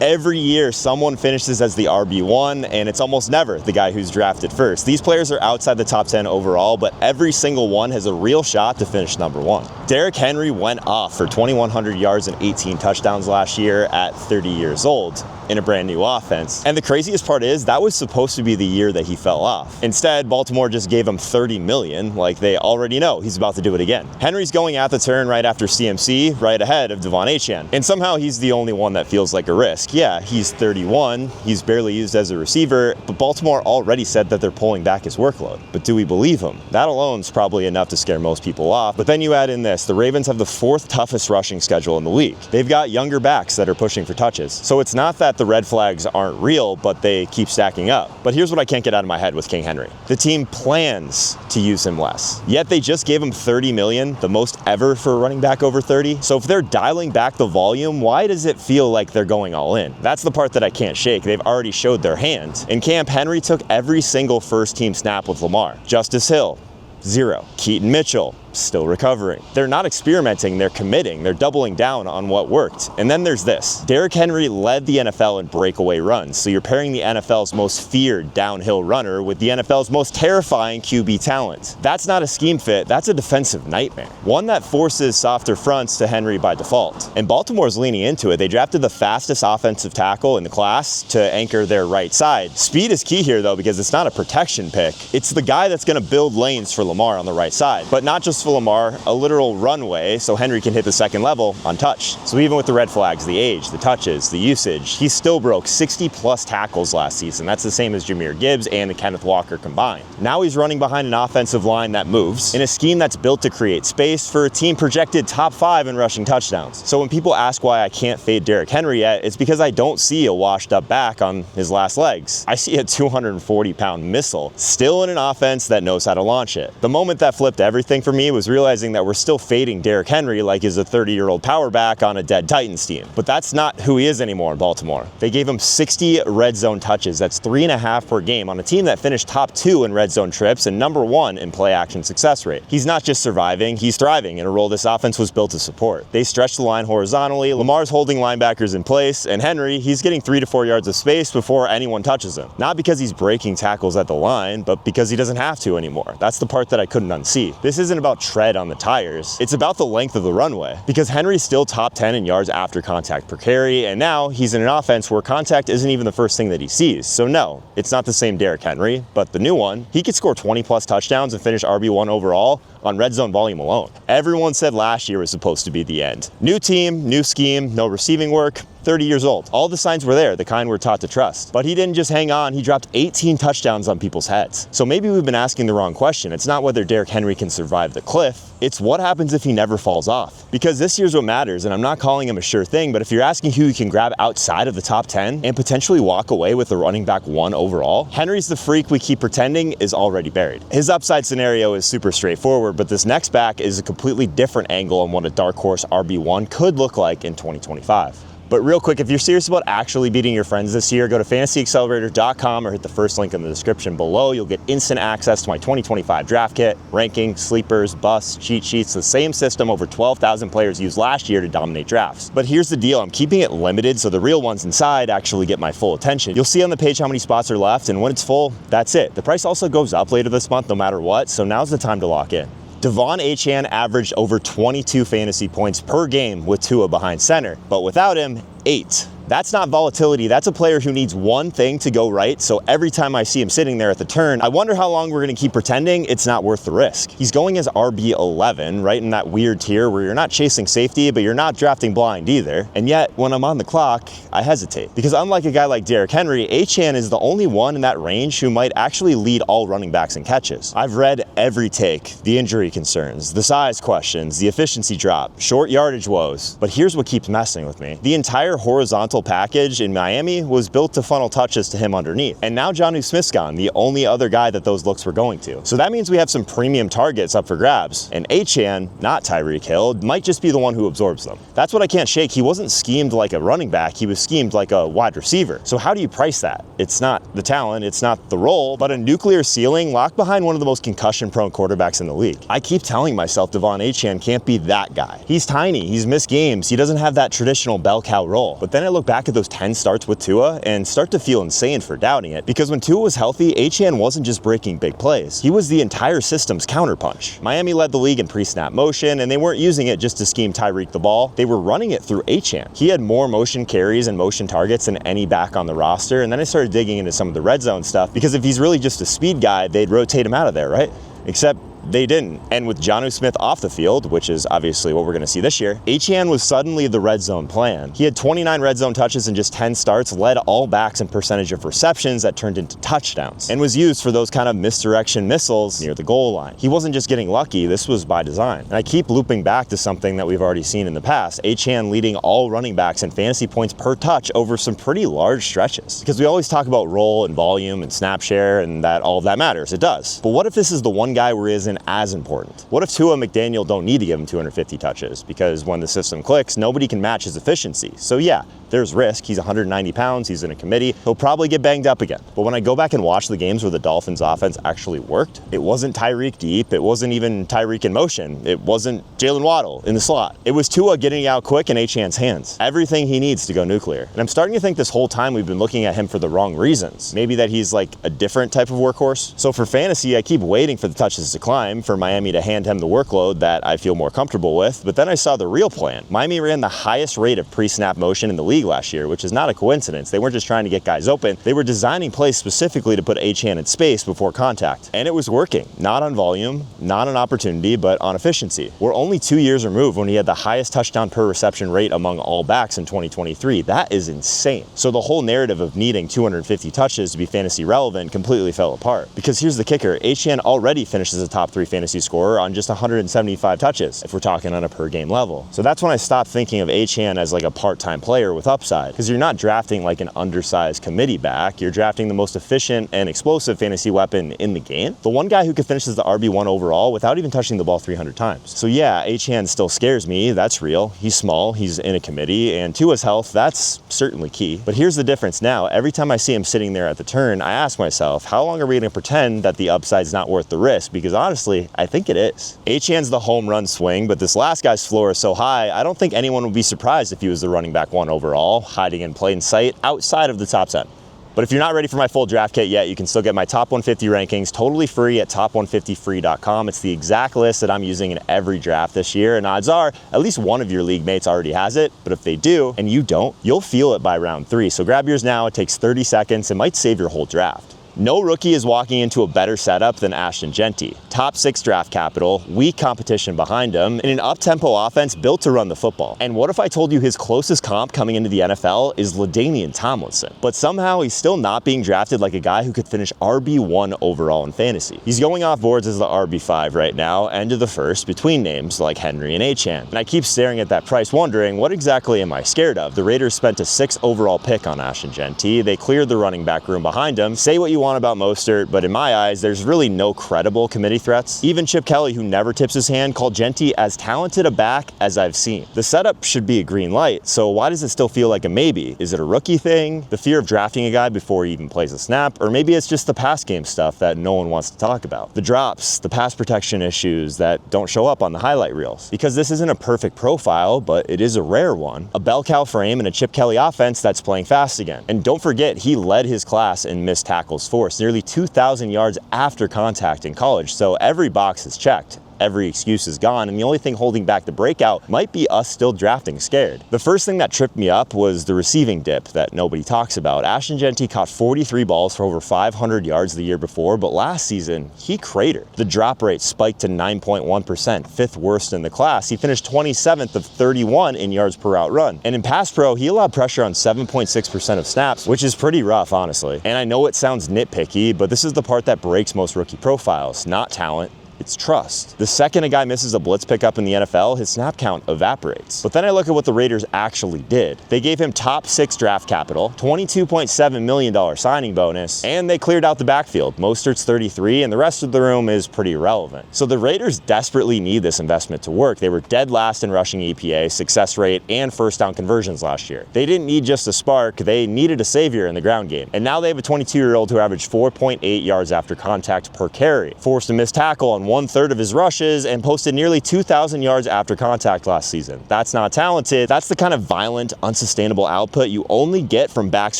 Every year, someone finishes as the RB1, and it's almost never the guy who's drafted first. These players are outside the top 10 overall, but every single one has a real shot to finish number one. Derrick Henry went off for 2,100 yards and 18 touchdowns last year at 30 years old in a brand new offense. And the craziest part is that was supposed to be the year that he fell off. Instead, Baltimore just gave him $30 million, like they already know he's about to do it again. Henry's going at the turn right after CMC, right ahead of Achane. And somehow he's the only one that feels like a risk. Yeah, he's 31, he's barely used as a receiver, but Baltimore already said that they're pulling back his workload. But do we believe him? That alone's probably enough to scare most people off. But then you add in this, the Ravens have the 4th toughest rushing schedule in the league. They've got younger backs that are pushing for touches. So it's not that the red flags aren't real, but they keep stacking up. But here's what I can't get out of my head with King Henry. The team plans to use him less. Yet they just gave him $30 million, the most ever for a running back over 30. So if they're dialing back the volume, why does it feel like they're going all in? That's the part that I can't shake. They've already showed their hand. In camp, Henry took every single first team snap with Lamar. Justice Hill, 0. Keaton Mitchell, still recovering. They're not experimenting, they're committing, they're doubling down on what worked. And then there's this. Derrick Henry led the NFL in breakaway runs, so you're pairing the NFL's most feared downhill runner with the NFL's most terrifying QB talent. That's not a scheme fit, that's a defensive nightmare. One that forces softer fronts to Henry by default. And Baltimore's leaning into it. They drafted the fastest offensive tackle in the class to anchor their right side. Speed is key here though, because it's not a protection pick. It's the guy that's gonna build lanes for Lamar on the right side. But not just for Lamar, a literal runway so Henry can hit the second level untouched. So even with the red flags, the age, the touches, the usage, he still broke 60 plus tackles last season. That's the same as Jahmyr Gibbs and Kenneth Walker combined. Now he's running behind an offensive line that moves in a scheme that's built to create space for a team projected top 5 in rushing touchdowns. So when people ask why I can't fade Derrick Henry yet, it's because I don't see a washed up back on his last legs. I see a 240-pound missile still in an offense that knows how to launch it. The moment that flipped everything for me was realizing that we're still fading Derrick Henry like he's a 30-year-old power back on a dead Titans team. But that's not who he is anymore in Baltimore. They gave him 60 red zone touches. That's 3.5 per game on a team that finished top 2 in red zone trips and number 1 in play action success rate. He's not just surviving, he's thriving in a role this offense was built to support. They stretch the line horizontally, Lamar's holding linebackers in place, and Henry, he's getting 3 to 4 yards of space before anyone touches him. Not because he's breaking tackles at the line, but because he doesn't have to anymore. That's the part that I couldn't unsee. This isn't about tread on the tires, it's about the length of the runway. Because Henry's still top 10 in yards after contact per carry, and now he's in an offense where contact isn't even the first thing that he sees. So no, it's not the same Derrick Henry, but the new one, he could score 20 plus touchdowns and finish RB1 overall on red zone volume alone. Everyone said last year was supposed to be the end. New team, new scheme, no receiving work, 30 years old. All the signs were there, the kind we're taught to trust. But he didn't just hang on, he dropped 18 touchdowns on people's heads. So maybe we've been asking the wrong question. It's not whether Derrick Henry can survive the cliff, it's what happens if he never falls off. Because this year's what matters, and I'm not calling him a sure thing, but if you're asking who you can grab outside of the top 10 and potentially walk away with the running back 1 overall, Henry's the freak we keep pretending is already buried. His upside scenario is super straightforward, but this next back is a completely different angle on what a dark horse RB1 could look like in 2025. But real quick, if you're serious about actually beating your friends this year, go to fantasyaccelerator.com or hit the first link in the description below. You'll get instant access to my 2025 draft kit, rankings, sleepers, busts, cheat sheets, the same system over 12,000 players used last year to dominate drafts. But here's the deal, I'm keeping it limited so the real ones inside actually get my full attention. You'll see on the page how many spots are left, and when it's full, that's it. The price also goes up later this month no matter what, so now's the time to lock in. Achane averaged over 22 fantasy points per game with Tua behind center, but without him, 8. That's not volatility, that's a player who needs one thing to go right, so every time I see him sitting there at the turn, I wonder how long we're gonna keep pretending it's not worth the risk. He's going as RB11, right in that weird tier where you're not chasing safety, but you're not drafting blind either. And yet, when I'm on the clock, I hesitate. Because unlike a guy like Derrick Henry, Achane is the only one in that range who might actually lead all running backs in catches. I've read every take, the injury concerns, the size questions, the efficiency drop, short yardage woes, but here's what keeps messing with me. The entire horizontal package in Miami was built to funnel touches to him underneath. And now Jonnu Smith's gone, the only other guy that those looks were going to. So that means we have some premium targets up for grabs. And Achane, not Tyreek Hill, might just be the one who absorbs them. That's what I can't shake. He wasn't schemed like a running back, he was schemed like a wide receiver. So how do you price that? It's not the talent, it's not the role, but a nuclear ceiling locked behind one of the most concussion motion-prone quarterbacks in the league. I keep telling myself Devon Achane can't be that guy. He's tiny, he's missed games, he doesn't have that traditional bell cow role. But then I look back at those 10 starts with Tua and start to feel insane for doubting it, because when Tua was healthy, Achane wasn't just breaking big plays. He was the entire system's counterpunch. Miami led the league in pre-snap motion, and they weren't using it just to scheme Tyreek the ball. They were running it through Achane. He had more motion carries and motion targets than any back on the roster, and then I started digging into some of the red zone stuff, because if he's really just a speed guy, they'd rotate him out of there, right? Except they didn't. And with Jonnu Smith off the field, which is obviously what we're going to see this year, Achane was suddenly the red zone plan. He had 29 red zone touches in just 10 starts, led all backs in percentage of receptions that turned into touchdowns, and was used for those kind of misdirection missiles near the goal line. He wasn't just getting lucky, this was by design. And I keep looping back to something that we've already seen in the past, Achane leading all running backs in fantasy points per touch over some pretty large stretches. Because we always talk about role and volume and snap share and that all of that matters, it does. But what if this is the one guy where he isn't as important? What if Tua and McDaniel don't need to give him 250 touches? Because when the system clicks, nobody can match his efficiency. So yeah, there's risk. He's 190 pounds, he's in a committee, he'll probably get banged up again. But when I go back and watch the games where the Dolphins offense actually worked, it wasn't Tyreek deep, it wasn't even Tyreek in motion, it wasn't Jalen Waddle in the slot. It was Tua getting out quick in Achane's hands. Everything he needs to go nuclear. And I'm starting to think this whole time we've been looking at him for the wrong reasons. Maybe that he's like a different type of workhorse. So for fantasy, I keep waiting for the touches to climb, for Miami to hand him the workload that I feel more comfortable with, but then I saw the real plan. Miami ran the highest rate of pre-snap motion in the league last year, which is not a coincidence. They weren't just trying to get guys open, they were designing plays specifically to put Achane in space before contact. And it was working. Not on volume, not on opportunity, but on efficiency. We're only 2 years removed when he had the highest touchdown per reception rate among all backs in 2023. That is insane. So the whole narrative of needing 250 touches to be fantasy relevant completely fell apart. Because here's the kicker, Achane already finishes a top 3 fantasy scorer on just 175 touches, if we're talking on a per game level. So that's when I stopped thinking of Achane as like a part-time player with upside, because you're not drafting like an undersized committee back, you're drafting the most efficient and explosive fantasy weapon in the game. The one guy who could finish as the RB1 overall without even touching the ball 300 times. So yeah, Achane still scares me, that's real. He's small, he's in a committee, and Tua's health, that's certainly key. But here's the difference now, every time I see him sitting there at the turn, I ask myself, how long are we going to pretend that the upside's not worth the risk? Because honestly, I think it is. Achane's the home run swing, but this last guy's floor is so high, I don't think anyone would be surprised if he was the running back 1 overall, hiding in plain sight outside of the top 10. But if you're not ready for my full draft kit yet, you can still get my top 150 rankings totally free at top150free.com. It's the exact list that I'm using in every draft this year, and odds are at least one of your league mates already has it. But if they do, and you don't, you'll feel it by round 3. So grab yours now, it takes 30 seconds, it might save your whole draft. No rookie is walking into a better setup than Ashton Jeanty. Top 6 draft capital, weak competition behind him, and an up-tempo offense built to run the football. And what if I told you his closest comp coming into the NFL is LaDainian Tomlinson? But somehow he's still not being drafted like a guy who could finish RB1 overall in fantasy. He's going off boards as the RB5 right now, end of the first, between names like Henry and Achane. And I keep staring at that price wondering, what exactly am I scared of? The Raiders spent a 6th overall pick on Ashton Jeanty. They cleared the running back room behind him. Say what you want about Mostert, but in my eyes, there's really no credible committee threats. Even Chip Kelly, who never tips his hand, called Jeanty as talented a back as I've seen. The setup should be a green light, so why does it still feel like a maybe? Is it a rookie thing? The fear of drafting a guy before he even plays a snap? Or maybe it's just the pass game stuff that no one wants to talk about. The drops, the pass protection issues that don't show up on the highlight reels. Because this isn't a perfect profile, but it is a rare one. A bell cow frame and a Chip Kelly offense that's playing fast again. And don't forget, he led his class in missed tackles forced, nearly 2,000 yards after contact in college, so every box is checked. Every excuse is gone, and the only thing holding back the breakout might be us still drafting scared. The first thing that tripped me up was the receiving dip that nobody talks about. Ashton Jeanty caught 43 balls for over 500 yards the year before, but last season, he cratered. The drop rate spiked to 9.1%, 5th worst in the class. He finished 27th of 31 in yards per route run. And in pass pro, he allowed pressure on 7.6% of snaps, which is pretty rough, honestly. And I know it sounds nitpicky, but this is the part that breaks most rookie profiles, not talent. It's trust. The second a guy misses a blitz pickup in the NFL, his snap count evaporates. But then I look at what the Raiders actually did. They gave him top 6 draft capital, $22.7 million signing bonus, and they cleared out the backfield. Mostert's 33, and the rest of the room is pretty irrelevant. So the Raiders desperately need this investment to work. They were dead last in rushing EPA, success rate, and first down conversions last year. They didn't need just a spark, they needed a savior in the ground game. And now they have a 22-year-old who averaged 4.8 yards after contact per carry, forced a missed tackle on 1/3 of his rushes, and posted nearly 2,000 yards after contact last season. That's not talented. That's the kind of violent, unsustainable output you only get from backs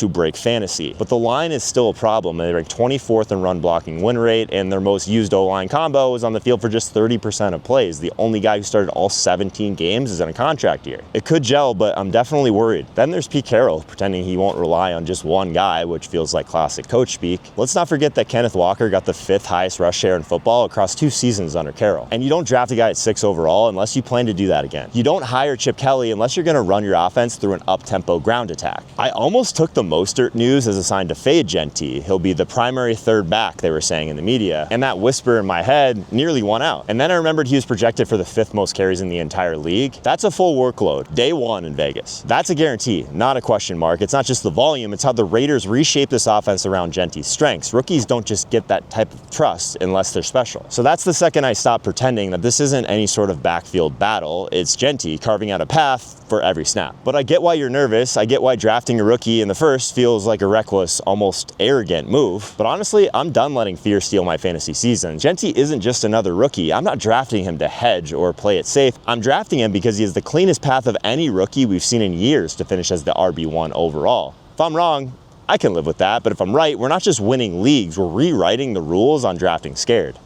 who break fantasy. But the line is still a problem. They rank 24th in run blocking win rate, and their most used O-line combo is on the field for just 30% of plays. The only guy who started all 17 games is in a contract year. It could gel, but I'm definitely worried. Then there's Pete Carroll, pretending he won't rely on just one guy, which feels like classic coach speak. Let's not forget that Kenneth Walker got the 5th highest rush share in football across 2 seasons under Carroll. And you don't draft a guy at 6 overall unless you plan to do that again. You don't hire Chip Kelly unless you're going to run your offense through an up-tempo ground attack. I almost took the Mostert news as a sign to fade Jeanty. He'll be the primary third back, they were saying in the media. And that whisper in my head nearly won out. And then I remembered he was projected for the 5th most carries in the entire league. That's a full workload, day 1 in Vegas. That's a guarantee, not a question mark. It's not just the volume, it's how the Raiders reshape this offense around Jeanty's strengths. Rookies don't just get that type of trust unless they're special. So that's the second I stopped pretending that this isn't any sort of backfield battle. It's Jeanty carving out a path for every snap. But I get why you're nervous. I get why drafting a rookie in the first feels like a reckless, almost arrogant move. But honestly, I'm done letting fear steal my fantasy season. Jeanty isn't just another rookie. I'm not drafting him to hedge or play it safe. I'm drafting him because he has the cleanest path of any rookie we've seen in years to finish as the RB1 overall. If I'm wrong, I can live with that. But if I'm right, we're not just winning leagues, we're rewriting the rules on drafting scared.